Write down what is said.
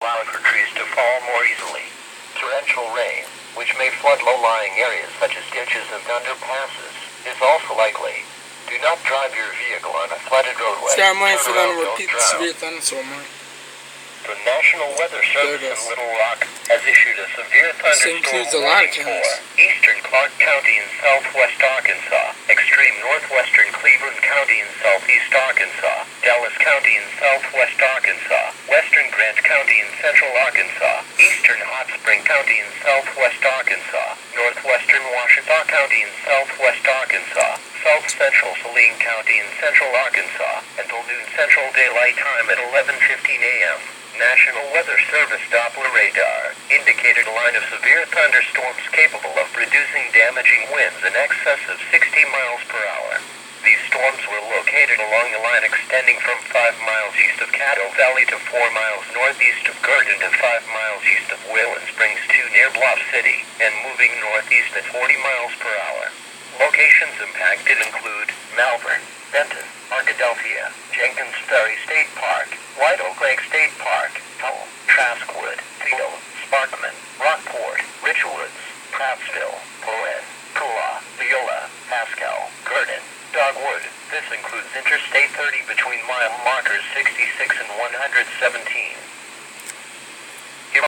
allowing for trees to fall more easily. Torrential rain, which may flood low-lying areas such as ditches and underpasses, is also likely. Do not drive your vehicle on a flooded roadway. Start mine for Turn them around, repeat don't severe drown. thunderstorm. The National Weather Service in Little Rock has issued a severe thunderstorm includes a lot of warning counties. for eastern Clark County in southwest Arkansas, extreme northwestern Cleveland County in southeast Arkansas, Dallas County in southwest Arkansas, western Grant County in central Arkansas, eastern Hot Spring County in southwest Arkansas, northwestern Ouachita County in southwest Arkansas, south central Saline County in central Arkansas, until noon Central Daylight Time at 11:15 a.m. National Weather Service Doppler radar indicated a line of severe thunderstorms capable of producing damaging winds in excess of 60 miles per hour. These storms were located along a line extending from 5 miles east of Caddo Valley to 4 miles northeast of Gurdon to 5 miles east of Wayland Springs to near Bluff City, and moving northeast at 40 miles per hour. Locations impacted include Malvern, Benton, Arkadelphia, Jenkins Ferry State Park, White Oak Lake State Park, Hull, Traskwood, Field, Sparkman, Rockport, Richwoods, Prattsville, Poen, Kula, Viola, Pascal, Gurdon, Dogwood. This includes Interstate 30 between mile markers 66 and 117.